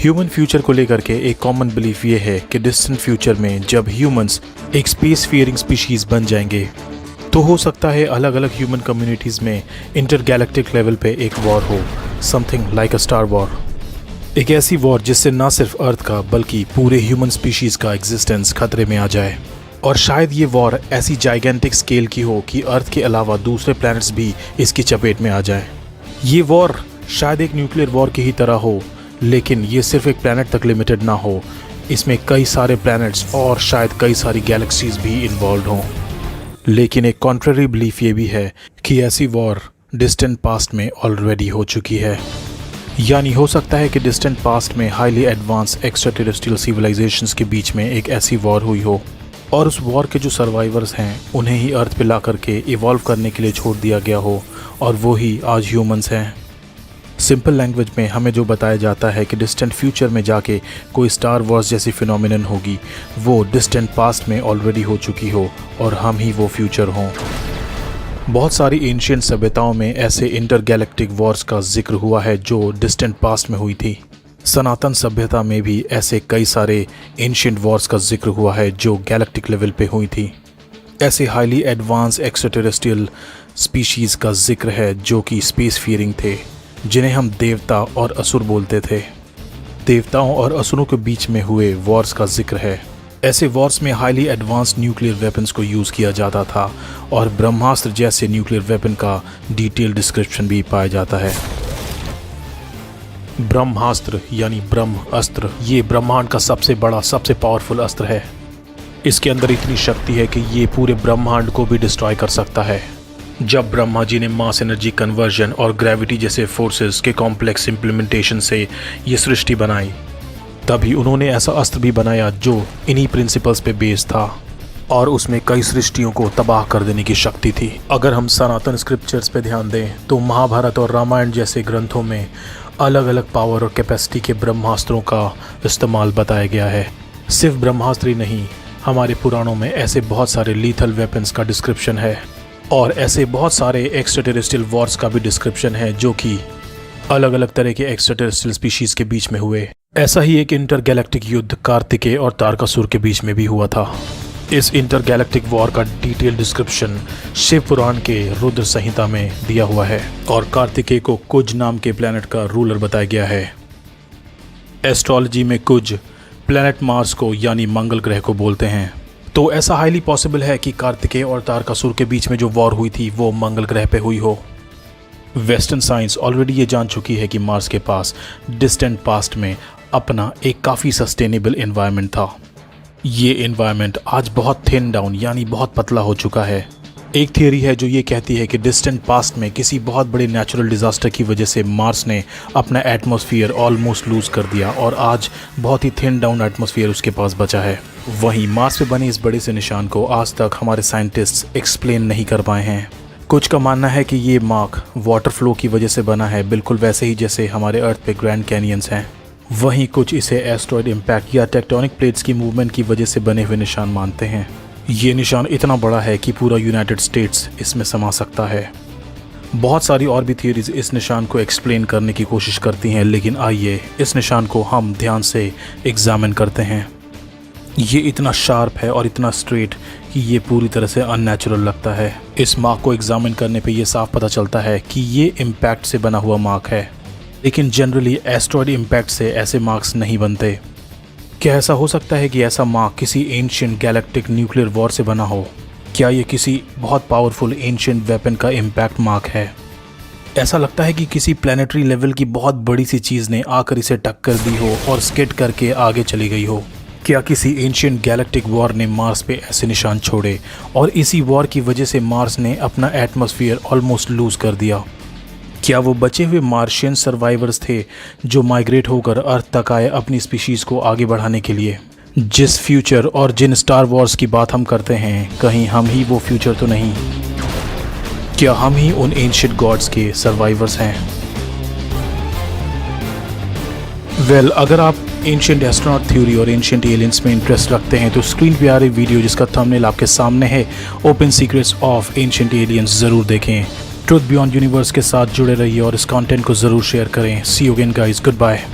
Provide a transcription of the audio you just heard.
Human future को लेकर के एक कॉमन बिलीफ ये है कि डिस्टेंट फ्यूचर में जब ह्यूमंस एक स्पेस फियरिंग स्पीशीज बन जाएंगे तो हो सकता है अलग अलग ह्यूमन कम्युनिटीज़ में इंटरगैलेक्टिक लेवल पे एक वॉर हो, something like a star war. एक ऐसी वॉर जिससे ना सिर्फ अर्थ का बल्कि पूरे ह्यूमन स्पीशीज़ का एग्जिस्टेंस खतरे में आ जाए। और शायद ये वॉर ऐसी जाइगेंटिक स्केल की हो कि अर्थ के अलावा दूसरे प्लैनेट्स भी इसकी चपेट में आ जाए। ये वॉर शायद एक न्यूक्लियर वॉर की ही तरह हो, लेकिन ये सिर्फ एक प्लैनेट तक लिमिटेड ना हो, इसमें कई सारे प्लैनेट्स और शायद कई सारी गैलेक्सीज भी इन्वॉल्व हों। लेकिन एक कॉन्ट्ररी बिलीफ ये भी है कि ऐसी वॉर डिस्टेंट पास्ट में ऑलरेडी हो चुकी है। यानी हो सकता है कि डिस्टेंट पास्ट में highly advance extra terrestrial civilisations के बीच में एक ऐसी वॉर हुई हो और उस वॉर के जो सर्वाइवर्स हैं उन्हें ही अर्थ पे ला करके इवॉल्व करने के लिए छोड़ दिया गया हो, और वो ही आज ह्यूमंस हैं। सिंपल लैंग्वेज में हमें जो बताया जाता है कि डिस्टेंट फ्यूचर में जाके कोई स्टार वॉर्स जैसी फिनोमिनन होगी, वो डिस्टेंट पास्ट में ऑलरेडी हो चुकी हो और हम ही वो फ्यूचर हों। बहुत सारी एंशिएंट सभ्यताओं में ऐसे इंटरगैलेक्टिक वॉर्स का जिक्र हुआ है जो डिस्टेंट पास्ट में हुई थी। सनातन सभ्यता में भी ऐसे कई सारे एंशिएंट वॉर्स का जिक्र हुआ है जो गैलेक्टिक लेवल पे हुई थी। ऐसे हाईली एडवांस एक्स्ट्राटेरेस्ट्रियल स्पीशीज़ का जिक्र है जो कि स्पेस फियरिंग थे, जिन्हें हम देवता और असुर बोलते थे। देवताओं और असुरों के बीच में हुए वॉर्स का जिक्र है। ऐसे वॉर्स में हाईली एडवांस न्यूक्लियर वेपन्स को यूज़ किया जाता था और ब्रह्मास्त्र जैसे न्यूक्लियर वेपन का डिटेल डिस्क्रिप्शन भी पाया जाता है। ब्रह्मास्त्र यानी ब्रह्म अस्त्र, ये ब्रह्मांड का सबसे बड़ा सबसे पावरफुल अस्त्र है। इसके अंदर इतनी शक्ति है कि ये पूरे ब्रह्मांड को भी डिस्ट्रॉय कर सकता है। जब ब्रह्मा जी ने मास एनर्जी कन्वर्जन और ग्रेविटी जैसे फोर्सेस के कॉम्प्लेक्स इम्प्लीमेंटेशन से ये सृष्टि बनाई, तभी उन्होंने ऐसा अस्त्र भी बनाया जो इन्हीं प्रिंसिपल्स पे बेस्ड था और उसमें कई सृष्टियों को तबाह कर देने की शक्ति थी। अगर हम सनातन स्क्रिप्चर्स पे ध्यान दें तो महाभारत और रामायण जैसे ग्रंथों में अलग अलग पावर और कैपेसिटी के ब्रह्मास्त्रों का इस्तेमाल बताया गया है। सिर्फ ब्रह्मास्त्र ही नहीं, हमारे पुराणों में ऐसे बहुत सारे लीथल वेपन्स का डिस्क्रिप्शन है और ऐसे बहुत सारे एक्स्ट्राटेरेस्ट्रियल वॉर्स का भी डिस्क्रिप्शन है जो कि अलग अलग तरह के एक्स्ट्राटेरेस्ट्रियल स्पीशीज़ के बीच में हुए। ऐसा ही एक इंटरगैलेक्टिक युद्ध कार्तिकेय और तारकासुर के बीच में भी हुआ था। इस इंटरगैलेक्टिक वॉर का डिटेल डिस्क्रिप्शन शिव पुराण के रुद्र संहिता में दिया हुआ है और कार्तिकेय को कुज नाम के प्लैनेट का रूलर बताया गया है। एस्ट्रोलॉजी में कुज प्लैनेट मार्स को यानी मंगल ग्रह को बोलते हैं। तो ऐसा हाईली पॉसिबल है कि कार्तिकेय और तारकासुर के बीच में जो वॉर हुई थी वो मंगल ग्रह पे हुई हो। वेस्टर्न साइंस ऑलरेडी ये जान चुकी है कि मार्स के पास डिस्टेंट पास्ट में अपना एक काफ़ी सस्टेनेबल एनवायरनमेंट था। ये एनवायरनमेंट आज बहुत थिन डाउन यानी बहुत पतला हो चुका है। एक थियरी है जो ये कहती है कि डिस्टेंट पास्ट में किसी बहुत बड़े नेचुरल डिज़ास्टर की वजह से मार्स ने अपना एटमॉस्फेयर ऑलमोस्ट लूज़ कर दिया और आज बहुत ही थिन डाउन एटमॉस्फेयर उसके पास बचा है। वहीं मार्स पे बने इस बड़े से निशान को आज तक हमारे साइंटिस्ट्स एक्सप्लेन नहीं कर पाए हैं। कुछ का मानना है कि ये मार्क वाटर फ्लो की वजह से बना है, बिल्कुल वैसे ही जैसे हमारे अर्थ पे ग्रैंड कैनियंस हैं। वहीं कुछ इसे एस्ट्रॉयड इम्पैक्ट या टेक्टोनिक प्लेट्स की मूवमेंट की वजह से बने हुए निशान मानते हैं। ये निशान इतना बड़ा है कि पूरा यूनाइटेड स्टेट्स इसमें समा सकता है। बहुत सारी और भी थियरीज इस निशान को एक्सप्लेन करने की कोशिश करती हैं, लेकिन आइए इस निशान को हम ध्यान से एग्जामिन करते हैं। ये इतना शार्प है और इतना स्ट्रेट कि ये पूरी तरह से अननेचुरल लगता है। इस मार्क को एग्जामिन करने पे ये साफ पता चलता है कि ये इम्पैक्ट से बना हुआ मार्क है, लेकिन जनरली एस्ट्रॉयड इम्पैक्ट से ऐसे मार्क्स नहीं बनते। क्या ऐसा हो सकता है कि ऐसा मार्क किसी एंशिएंट गैलेक्टिक न्यूक्लियर वॉर से बना हो? क्या ये किसी बहुत पावरफुल एंशिएंट वेपन का इम्पैक्ट मार्क है? ऐसा लगता है कि किसी प्लानिटरी लेवल की बहुत बड़ी सी चीज़ ने आकर इसे टक्कर दी हो और स्किड करके आगे चली गई हो। क्या किसी एंशिएंट गैलेक्टिक वॉर ने मार्स पे ऐसे निशान छोड़े और इसी वॉर की वजह से मार्स ने अपना एटमॉस्फेयर ऑलमोस्ट लूज़ कर दिया? क्या वो बचे हुए मार्शियन सर्वाइवर्स थे जो माइग्रेट होकर अर्थ तक आए अपनी स्पीशीज़ को आगे बढ़ाने के लिए? जिस फ्यूचर और जिन स्टार वॉर्स की बात हम करते हैं, कहीं हम ही वो फ्यूचर तो नहीं? क्या हम ही उन एंशिएंट गॉड्स के सर्वाइवर्स हैं? वेल, अगर आप एंशिएंट एस्ट्रोनॉट थ्योरी और एंशिएंट एलियंस में इंटरेस्ट रखते हैं तो स्क्रीन पे आ रही वीडियो जिसका थंबनेल आपके सामने है, open secrets of ancient aliens, ज़रूर देखें। ट्रुथ बियॉन्ड यूनिवर्स के साथ जुड़े रहिए और इस कंटेंट को ज़रूर शेयर करें। See you again guys, good bye.